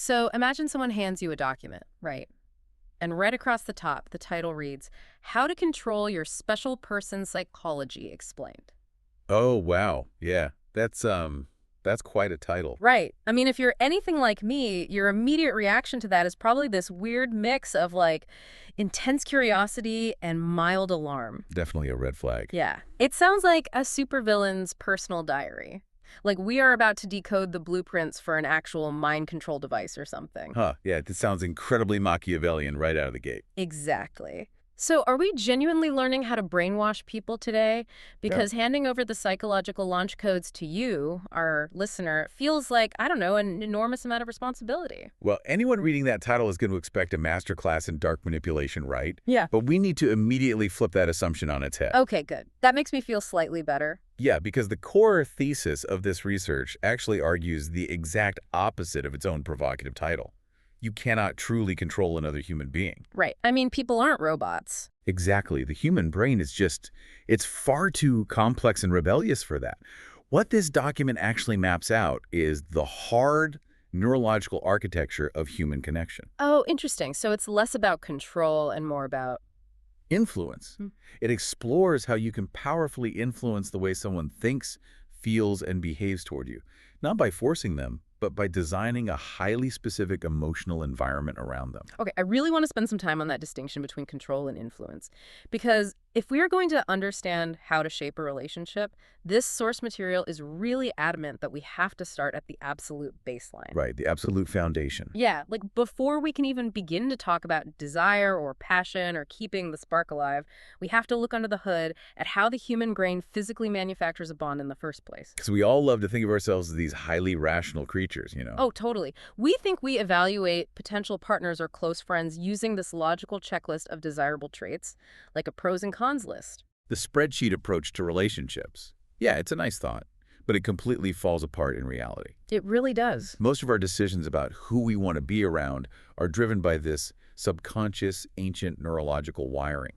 So imagine someone hands you a document, right? And right across the top, the title reads, How to Control Your Special Person Psychology Explained. Oh, wow. Yeah. That's quite a title. Right. I mean, if you're anything like me, your immediate reaction to that is probably this weird mix of like intense curiosity and mild alarm. Definitely a red flag. Yeah. It sounds like a supervillain's personal diary. Like we are about to decode the blueprints for an actual mind control device or something. Huh. Yeah, this sounds incredibly Machiavellian right out of the gate. Exactly. So are we genuinely learning how to brainwash people today? Yeah. Because handing over the psychological launch codes to you, our listener, feels like, I don't know, an enormous amount of responsibility. Well, anyone reading that title is going to expect a masterclass in dark manipulation, right? Yeah. But we need to immediately flip that assumption on its head. Okay, good. That makes me feel slightly better. Yeah, because the core thesis of this research actually argues the exact opposite of its own provocative title. You cannot truly control another human being. Right. I mean, people aren't robots. Exactly. The human brain is it's far too complex and rebellious for that. What this document actually maps out is the hard neurological architecture of human connection. Oh, interesting. So it's less about control and more about... Influence. Hmm. It explores how you can powerfully influence the way someone thinks, feels, and behaves toward you, not by forcing them, but by designing a highly specific emotional environment around them. Okay, I really want to spend some time on that distinction between control and influence. Because if we are going to understand how to shape a relationship, this source material is really adamant that we have to start at the absolute baseline. Right, the absolute foundation. Yeah, like before we can even begin to talk about desire or passion or keeping the spark alive, we have to look under the hood at how the human brain physically manufactures a bond in the first place. Because we all love to think of ourselves as these highly rational creatures, you know? Oh, totally. We think we evaluate potential partners or close friends using this logical checklist of desirable traits, like a pros and cons list. The spreadsheet approach to relationships. Yeah, it's a nice thought, but it completely falls apart in reality. It really does. Most of our decisions about who we want to be around are driven by this subconscious, ancient neurological wiring.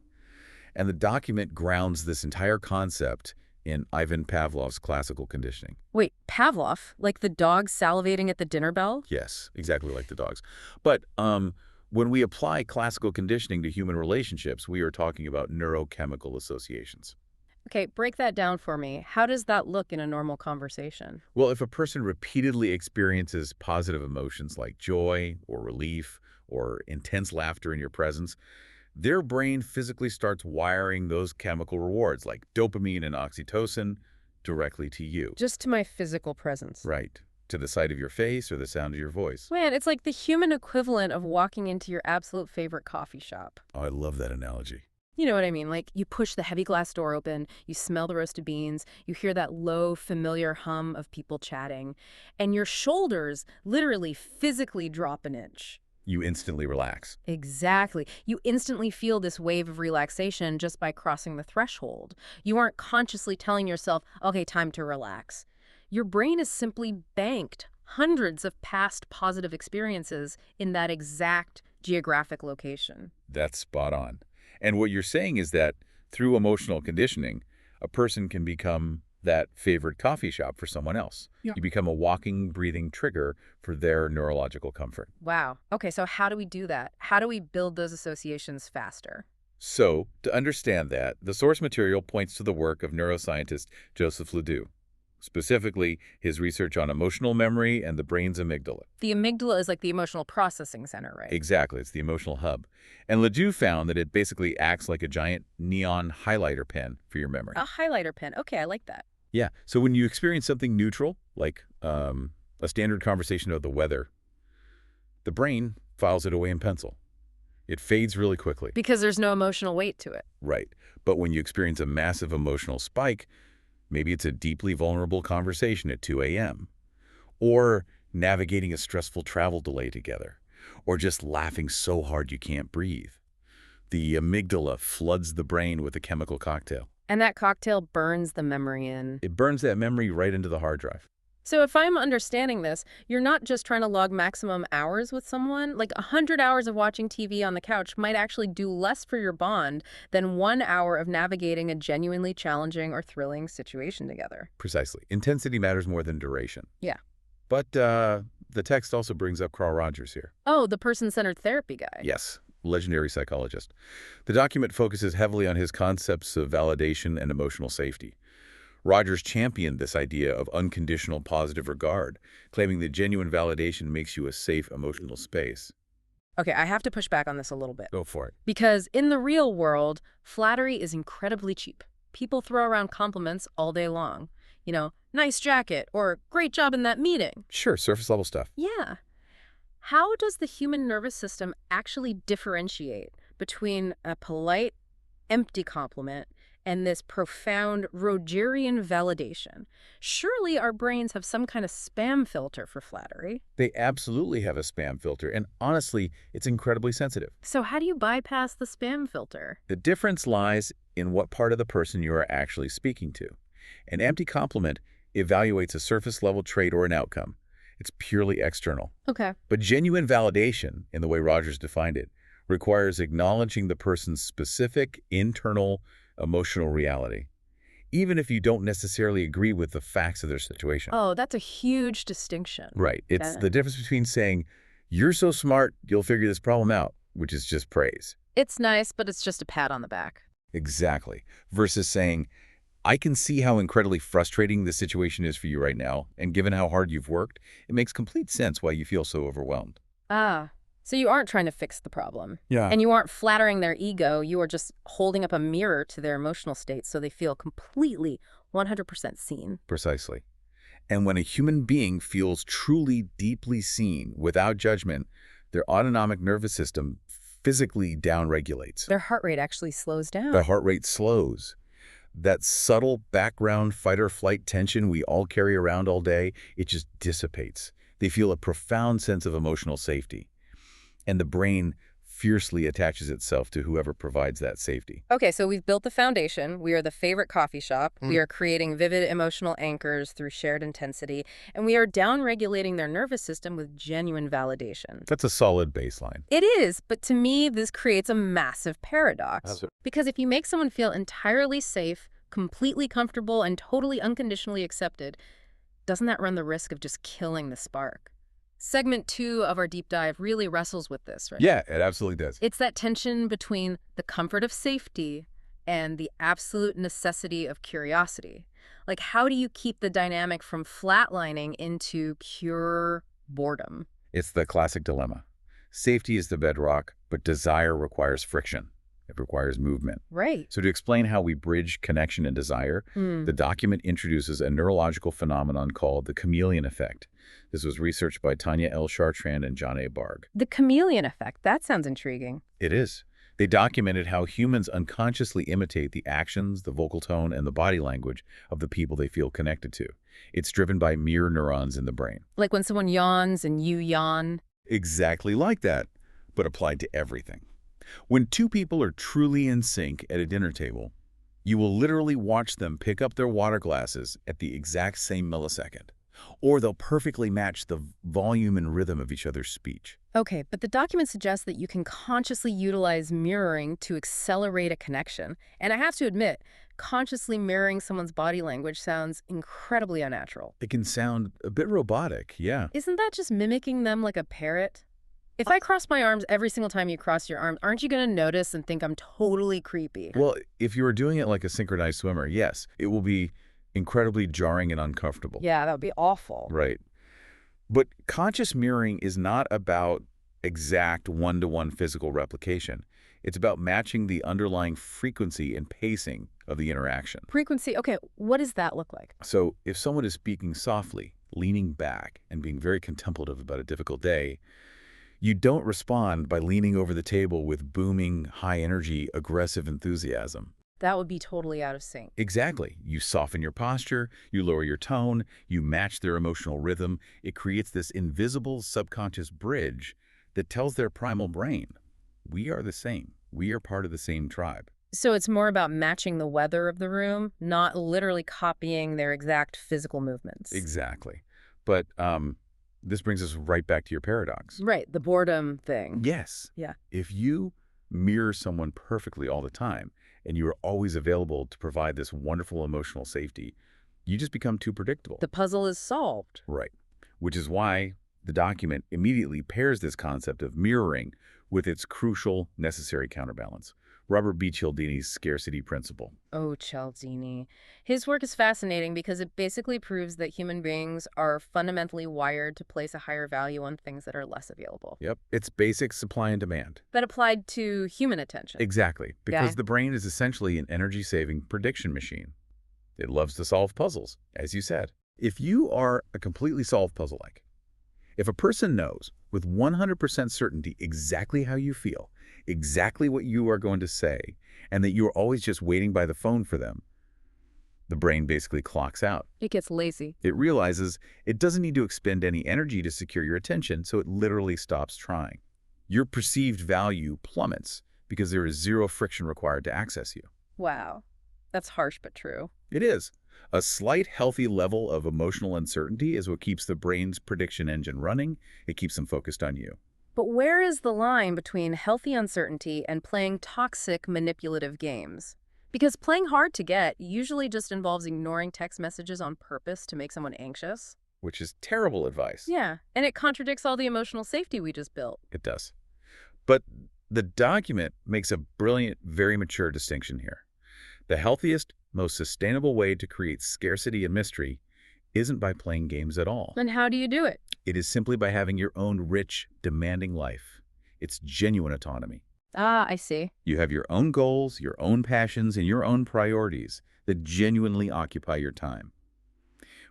And the document grounds this entire concept in Ivan Pavlov's classical conditioning. Wait, Pavlov? Like the dog salivating at the dinner bell? Yes, exactly like the dogs. But when we apply classical conditioning to human relationships, we are talking about neurochemical associations. Okay, break that down for me. How does that look in a normal conversation? Well, if a person repeatedly experiences positive emotions like joy or relief or intense laughter in your presence, their brain physically starts wiring those chemical rewards like dopamine and oxytocin directly to you. Just to my physical presence. Right. To the sight of your face or the sound of your voice. Man, it's like the human equivalent of walking into your absolute favorite coffee shop. Oh, I love that analogy. You know what I mean? Like, you push the heavy glass door open, you smell the roasted beans, you hear that low, familiar hum of people chatting, and your shoulders literally physically drop an inch. You instantly relax. Exactly. You instantly feel this wave of relaxation just by crossing the threshold. You aren't consciously telling yourself, okay, time to relax. Your brain is simply banked hundreds of past positive experiences in that exact geographic location. That's spot on. And what you're saying is that through emotional conditioning, a person can become that favorite coffee shop for someone else. Yeah. You become a walking, breathing trigger for their neurological comfort. Wow. Okay, so how do we do that? How do we build those associations faster? So, to understand that, the source material points to the work of neuroscientist Joseph Ledoux, specifically his research on emotional memory and the brain's amygdala. The amygdala is like the emotional processing center, right? Exactly, it's the emotional hub. And Ledoux found that it basically acts like a giant neon highlighter pen for your memory. A highlighter pen. Okay, I like that. Yeah, so when you experience something neutral, like a standard conversation about the weather, the brain files it away in pencil. It fades really quickly. Because there's no emotional weight to it. Right. But when you experience a massive emotional spike, maybe it's a deeply vulnerable conversation at 2 a.m., or navigating a stressful travel delay together, or just laughing so hard you can't breathe. The amygdala floods the brain with a chemical cocktail. And that cocktail burns the memory in. It burns that memory right into the hard drive. So if I'm understanding this, you're not just trying to log maximum hours with someone. Like 100 hours of watching TV on the couch might actually do less for your bond than 1 hour of navigating a genuinely challenging or thrilling situation together. Precisely. Intensity matters more than duration. Yeah. But The text also brings up Carl Rogers here. Oh, the person-centered therapy guy. Yes, legendary psychologist. The document focuses heavily on his concepts of validation and emotional safety. Rogers championed this idea of unconditional positive regard, claiming that genuine validation makes you a safe emotional space. Okay, I have to push back on this a little bit. Go for it. Because in the real world, flattery is incredibly cheap. People throw around compliments all day long. Nice jacket, or great job in that meeting. Sure, surface level stuff. Yeah. How does the human nervous system actually differentiate between a polite, empty compliment and this profound Rogerian validation? Surely our brains have some kind of spam filter for flattery. They absolutely have a spam filter, and honestly, it's incredibly sensitive. So how do you bypass the spam filter? The difference lies in what part of the person you are actually speaking to. An empty compliment evaluates a surface-level trait or an outcome. It's purely external. Okay. But genuine validation, in the way Rogers defined it, requires acknowledging the person's specific, internal, emotional reality, even if you don't necessarily agree with the facts of their situation. Oh, that's a huge distinction. Right. It's Yeah. the difference between saying, "You're so smart, you'll figure this problem out," which is just praise. It's nice, but it's just a pat on the back. Exactly. Versus saying, "I can see how incredibly frustrating this situation is for you right now, and given how hard you've worked, it makes complete sense why you feel so overwhelmed." Ah, so you aren't trying to fix the problem. Yeah. And you aren't flattering their ego. You are just holding up a mirror to their emotional state so they feel completely 100% seen. Precisely. And when a human being feels truly deeply seen without judgment, their autonomic nervous system physically downregulates. Their heart rate actually slows down. The heart rate slows. That subtle background fight-or-flight tension we all carry around all day, it just dissipates. They feel a profound sense of emotional safety. And the brain fiercely attaches itself to whoever provides that safety. Okay, so we've built the foundation. We are the favorite coffee shop. We are creating vivid emotional anchors through shared intensity. And we are downregulating their nervous system with genuine validation. That's a solid baseline. It is, but to me, this creates a massive paradox. Absolutely. Because if you make someone feel entirely safe, completely comfortable, and totally unconditionally accepted, doesn't that run the risk of just killing the spark? Segment 2 of our deep dive really wrestles with this, right? Yeah, it absolutely does. It's that tension between the comfort of safety and the absolute necessity of curiosity. Like, how do you keep the dynamic from flatlining into pure boredom? It's the classic dilemma. Safety is the bedrock, but desire requires friction. It requires movement. Right. So to explain how we bridge connection and desire, the document introduces a neurological phenomenon called the chameleon effect. This was researched by Tanya L. Chartrand and John A. Barg. The chameleon effect. That sounds intriguing. It is. They documented how humans unconsciously imitate the actions, the vocal tone, and the body language of the people they feel connected to. It's driven by mirror neurons in the brain. Like when someone yawns and you yawn. Exactly like that, but applied to everything. When two people are truly in sync at a dinner table, you will literally watch them pick up their water glasses at the exact same millisecond. Or they'll perfectly match the volume and rhythm of each other's speech. Okay, but the document suggests that you can consciously utilize mirroring to accelerate a connection. And I have to admit, consciously mirroring someone's body language sounds incredibly unnatural. It can sound a bit robotic, yeah. Isn't that just mimicking them like a parrot? If I cross my arms every single time you cross your arms, aren't you going to notice and think I'm totally creepy? Well, if you were doing it like a synchronized swimmer, yes, it will be incredibly jarring and uncomfortable. Yeah, that would be awful. Right. But conscious mirroring is not about exact one-to-one physical replication. It's about matching the underlying frequency and pacing of the interaction. Frequency, okay, what does that look like? So if someone is speaking softly, leaning back, and being very contemplative about a difficult day, you don't respond by leaning over the table with booming, high-energy, aggressive enthusiasm. That would be totally out of sync. Exactly. You soften your posture, you lower your tone, you match their emotional rhythm. It creates this invisible subconscious bridge that tells their primal brain, we are the same. We are part of the same tribe. So it's more about matching the weather of the room, not literally copying their exact physical movements. Exactly. But this brings us right back to your paradox. Right, the boredom thing. Yes. Yeah. If you mirror someone perfectly all the time, and you are always available to provide this wonderful emotional safety, you just become too predictable. The puzzle is solved. Right. Which is why The document immediately pairs this concept of mirroring with its crucial, necessary counterbalance, Robert B. Cialdini's scarcity principle. Oh, Cialdini. His work is fascinating because it basically proves that human beings are fundamentally wired to place a higher value on things that are less available. Yep, it's basic supply and demand. But applied to human attention. Exactly, because Okay. the brain is essentially an energy-saving prediction machine. It loves to solve puzzles, as you said. If you are a completely solved puzzle-like, if a person knows with 100% certainty exactly how you feel, exactly what you are going to say, and that you are always just waiting by the phone for them, the brain basically clocks out. It gets lazy. It realizes it doesn't need to expend any energy to secure your attention, so it literally stops trying. Your perceived value plummets because there is zero friction required to access you. Wow. That's harsh but true. It is. A slight healthy level of emotional uncertainty is what keeps the brain's prediction engine running. It keeps them focused on you. But where is the line between healthy uncertainty and playing toxic, manipulative games? Because playing hard to get usually just involves ignoring text messages on purpose to make someone anxious. Which is terrible advice. Yeah, and it contradicts all the emotional safety we just built. It does. But the document makes a brilliant, very mature distinction here. The healthiest, most sustainable way to create scarcity and mystery isn't by playing games at all. And how do you do it? It is simply by having your own rich, demanding life. It's genuine autonomy. Ah, I see. You have your own goals, your own passions, and your own priorities that genuinely occupy your time.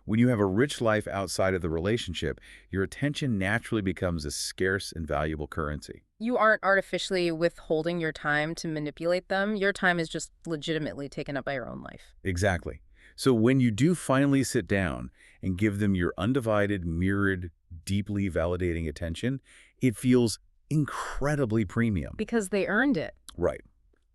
When you have a rich life outside of the relationship, your attention naturally becomes a scarce and valuable currency. You aren't artificially withholding your time to manipulate them. Your time is just legitimately taken up by your own life. Exactly. So when you do finally sit down and give them your undivided, mirrored, deeply validating attention, it feels incredibly premium. Because they earned it. Right.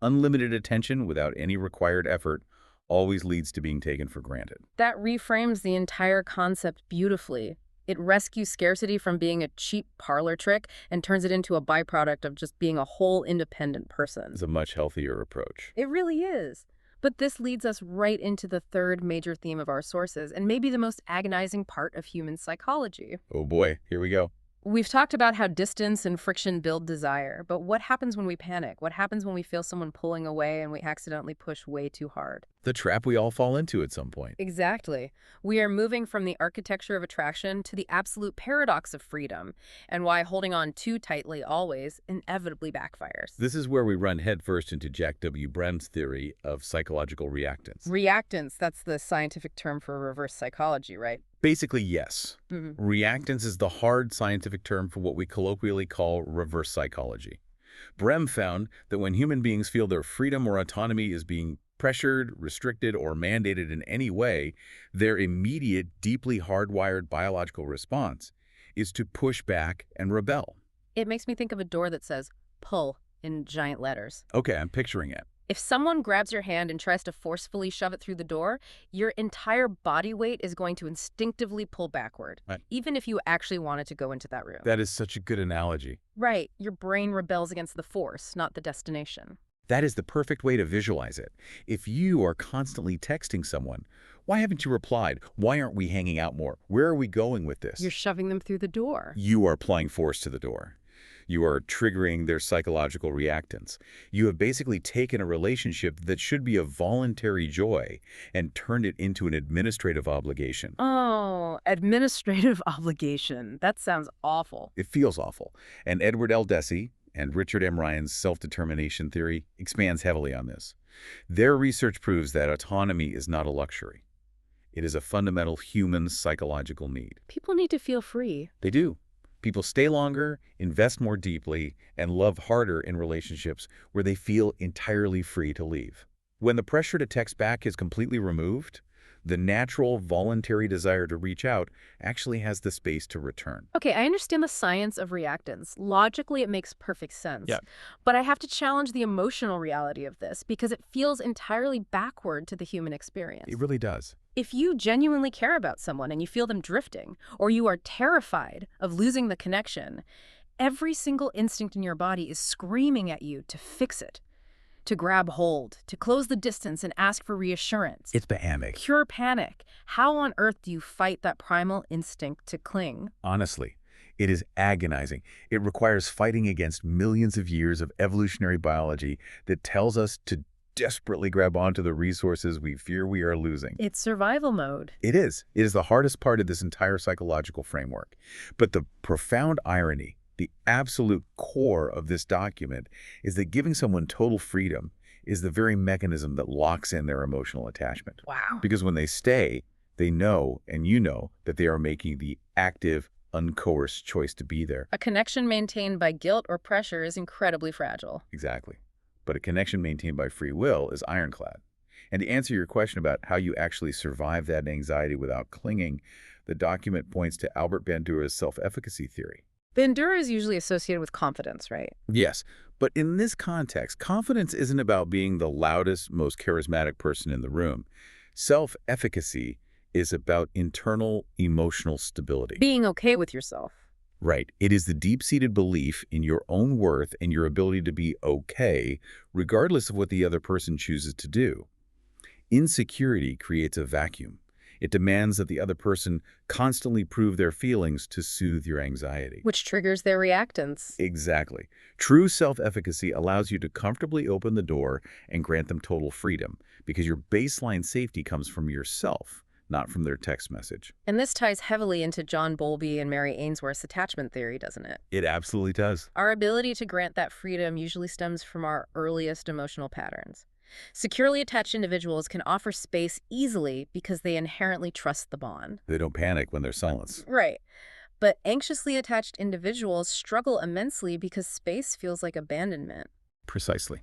Unlimited attention without any required effort always leads to being taken for granted. That reframes the entire concept beautifully. It rescues scarcity from being a cheap parlor trick and turns it into a byproduct of just being a whole independent person. It's a much healthier approach. It really is. But this leads us right into the third major theme of our sources, and maybe the most agonizing part of human psychology. Oh boy, here we go. We've talked about how distance and friction build desire, but what happens when we panic? What happens when we feel someone pulling away and we accidentally push way too hard? The trap we all fall into at some point. Exactly. We are moving from the architecture of attraction to the absolute paradox of freedom, and why holding on too tightly always inevitably backfires. This is where we run headfirst into Jack W. Brem's theory of psychological reactance. Reactance, that's the scientific term for reverse psychology, right? Basically, yes. Mm-hmm. Reactance is the hard scientific term for what we colloquially call reverse psychology. Brem found that when human beings feel their freedom or autonomy is being pressured, restricted, or mandated in any way, their immediate, deeply hardwired biological response is to push back and rebel. It makes me think of a door that says, pull, in giant letters. Okay, I'm picturing it. If someone grabs your hand and tries to forcefully shove it through the door, your entire body weight is going to instinctively pull backward, Right. even if you actually wanted to go into that room. That is such a good analogy. Right. Your brain rebels against the force, not the destination. That is the perfect way to visualize it. If you are constantly texting someone, why haven't you replied? Why aren't we hanging out more? Where are we going with this? You're shoving them through the door. You are applying force to the door. You are triggering their psychological reactance. You have basically taken a relationship that should be a voluntary joy and turned it into an administrative obligation. Oh, administrative obligation. That sounds awful. It feels awful. And Edward L. Deci and Richard M. Ryan's self-determination theory expands heavily on this. Their research proves that autonomy is not a luxury. It is a fundamental human psychological need. People need to feel free. They do. People stay longer, invest more deeply, and love harder in relationships where they feel entirely free to leave. When the pressure to text back is completely removed, the natural, voluntary desire to reach out actually has the space to return. Okay, I understand the science of reactance. Logically, it makes perfect sense. Yeah. But I have to challenge the emotional reality of this because it feels entirely backward to the human experience. It really does. If you genuinely care about someone and you feel them drifting, or you are terrified of losing the connection, every single instinct in your body is screaming at you to fix it, to grab hold, to close the distance and ask for reassurance. It's panic. Pure panic. How on earth do you fight that primal instinct to cling? Honestly, It is agonizing. It requires fighting against millions of years of evolutionary biology that tells us to desperately grab onto the resources we fear we are losing. It's survival mode. It is. It is the hardest part of this entire psychological framework. But the profound irony, the absolute core of this document, is that giving someone total freedom is the very mechanism that locks in their emotional attachment. Wow. Because when they stay, they know, and you know, that they are making the active, uncoerced choice to be there. A connection maintained by guilt or pressure is incredibly fragile. Exactly. But a connection maintained by free will is ironclad. And to answer your question about how you actually survive that anxiety without clinging, the document points to Albert Bandura's self-efficacy theory. Bandura is usually associated with confidence, right? Yes, but in this context, confidence isn't about being the loudest, most charismatic person in the room. Self-efficacy is about internal emotional stability. Being okay with yourself. Right. It is the deep-seated belief in your own worth and your ability to be okay, regardless of what the other person chooses to do. Insecurity creates a vacuum. It demands that the other person constantly prove their feelings to soothe your anxiety. Which triggers their reactance. Exactly. True self-efficacy allows you to comfortably open the door and grant them total freedom, because your baseline safety comes from yourself, not from their text message. And this ties heavily into John Bowlby and Mary Ainsworth's attachment theory, doesn't it? It absolutely does. Our ability to grant that freedom usually stems from our earliest emotional patterns. Securely attached individuals can offer space easily because they inherently trust the bond. They don't panic when there's silence. Right. But anxiously attached individuals struggle immensely because space feels like abandonment. Precisely.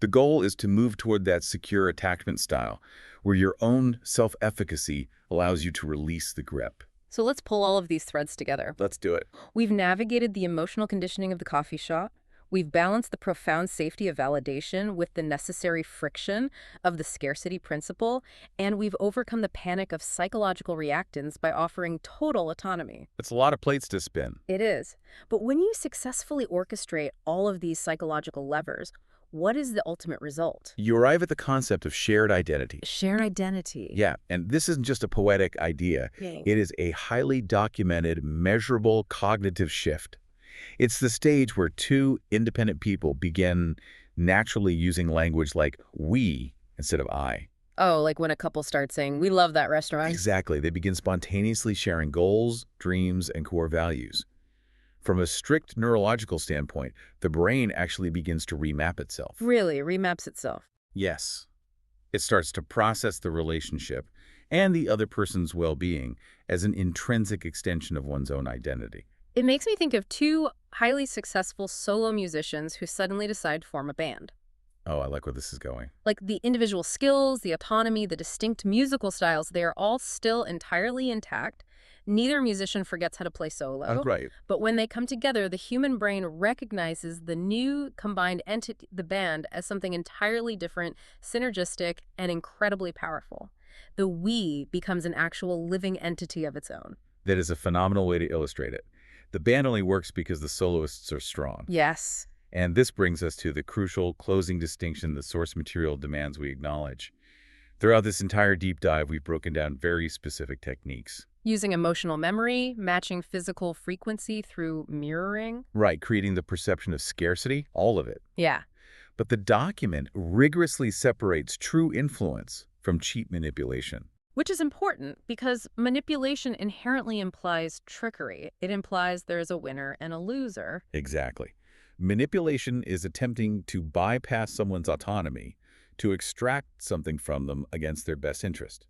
The goal is to move toward that secure attachment style, where your own self-efficacy allows you to release the grip. So let's pull all of these threads together. Let's do it. We've navigated the emotional conditioning of the coffee shop. We've balanced the profound safety of validation with the necessary friction of the scarcity principle, and we've overcome the panic of psychological reactance by offering total autonomy. It's a lot of plates to spin. It is. But when you successfully orchestrate all of these psychological levers, what is the ultimate result? You arrive at the concept of shared identity. Shared identity. Yeah, and this isn't just a poetic idea. Okay. It is a highly documented, measurable cognitive shift. It's the stage where two independent people begin naturally using language like we instead of I. Oh, like when a couple starts saying, "We love that restaurant." Exactly. They begin spontaneously sharing goals, dreams, and core values. From a strict neurological standpoint, the brain actually begins to remap itself. Really, remaps itself. Yes. It starts to process the relationship and the other person's well-being as an intrinsic extension of one's own identity. It makes me think of two highly successful solo musicians who suddenly decide to form a band. Oh, I like where this is going. Like the individual skills, the autonomy, the distinct musical styles, they are all still entirely intact. Neither musician forgets how to play solo. Right. But when they come together, the human brain recognizes the new combined entity, the band, as something entirely different, synergistic, and incredibly powerful. The we becomes an actual living entity of its own. That is a phenomenal way to illustrate it. The band only works because the soloists are strong. Yes. And this brings us to the crucial closing distinction the source material demands we acknowledge. Throughout this entire deep dive, we've broken down very specific techniques. Using emotional memory, matching physical frequency through mirroring. Right, creating the perception of scarcity, all of it. Yeah. But the document rigorously separates true influence from cheap manipulation. Which is important because manipulation inherently implies trickery. It implies there is a winner and a loser. Exactly. Manipulation is attempting to bypass someone's autonomy to extract something from them against their best interest.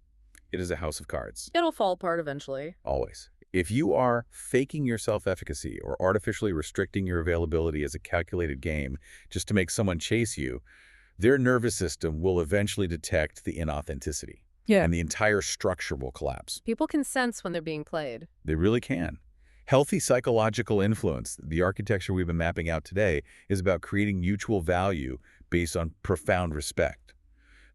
It is a house of cards. It'll fall apart eventually. Always. If you are faking your self-efficacy or artificially restricting your availability as a calculated game just to make someone chase you, their nervous system will eventually detect the inauthenticity. Yeah. And the entire structure will collapse. People can sense when they're being played. They really can. Healthy psychological influence, the architecture we've been mapping out today, is about creating mutual value based on profound respect.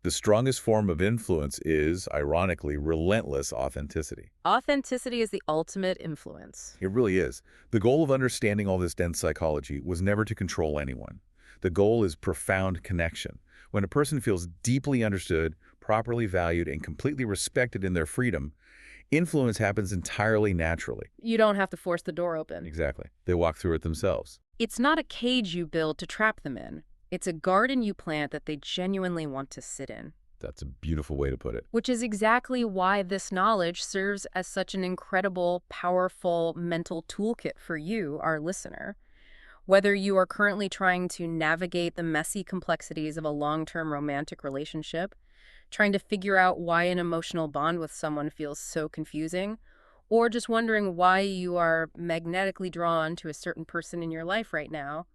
The strongest form of influence is, ironically, relentless authenticity. Authenticity is the ultimate influence. It really is. The goal of understanding all this dense psychology was never to control anyone. The goal is profound connection. When a person feels deeply understood, properly valued, and completely respected in their freedom, Influence happens entirely naturally. You don't have to force the door open. Exactly. They walk through it themselves. It's not a cage you build to trap them in. It's a garden you plant that they genuinely want to sit in. That's a beautiful way to put it. Which is exactly why this knowledge serves as such an incredible, powerful mental toolkit for you, our listener. Whether you are currently trying to navigate the messy complexities of a long-term romantic relationship, trying to figure out why an emotional bond with someone feels so confusing, or just wondering why you are magnetically drawn to a certain person in your life right now,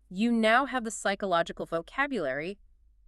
you now have the psychological vocabulary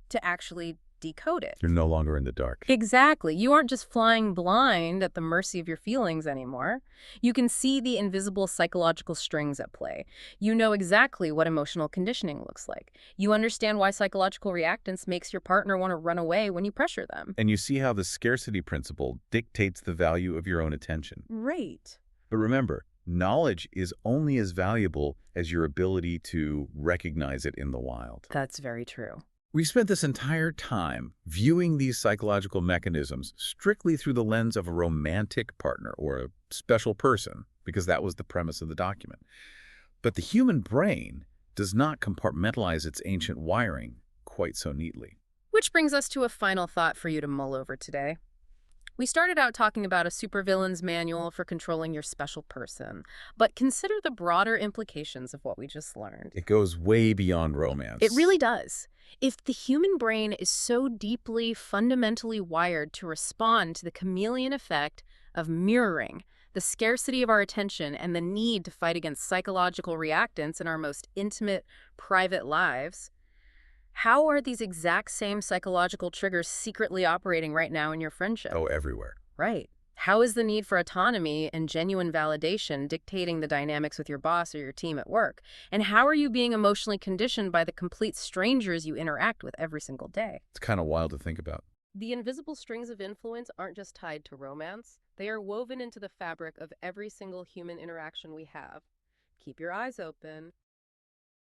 to actually decode it. You're no longer in the dark. Exactly. You aren't just flying blind at the mercy of your feelings anymore. You can see the invisible psychological strings at play. You know exactly what emotional conditioning looks like. You understand why psychological reactance makes your partner want to run away when you pressure them. And you see how the scarcity principle dictates the value of your own attention. Right. But remember, knowledge is only as valuable as your ability to recognize it in the wild. That's very true. We spent this entire time viewing these psychological mechanisms strictly through the lens of a romantic partner or a special person, because that was the premise of the document. But the human brain does not compartmentalize its ancient wiring quite so neatly. Which brings us to a final thought for you to mull over today. We started out talking about a supervillain's manual for controlling your special person, but consider the broader implications of what we just learned. It goes way beyond romance. It really does. If the human brain is so deeply, fundamentally wired to respond to the chameleon effect of mirroring, the scarcity of our attention, and the need to fight against psychological reactants in our most intimate, private lives, how are these exact same psychological triggers secretly operating right now in your friendship? Oh, everywhere. Right. How is the need for autonomy and genuine validation dictating the dynamics with your boss or your team at work? And how are you being emotionally conditioned by the complete strangers you interact with every single day? It's kind of wild to think about. The invisible strings of influence aren't just tied to romance. They are woven into the fabric of every single human interaction we have. Keep your eyes open.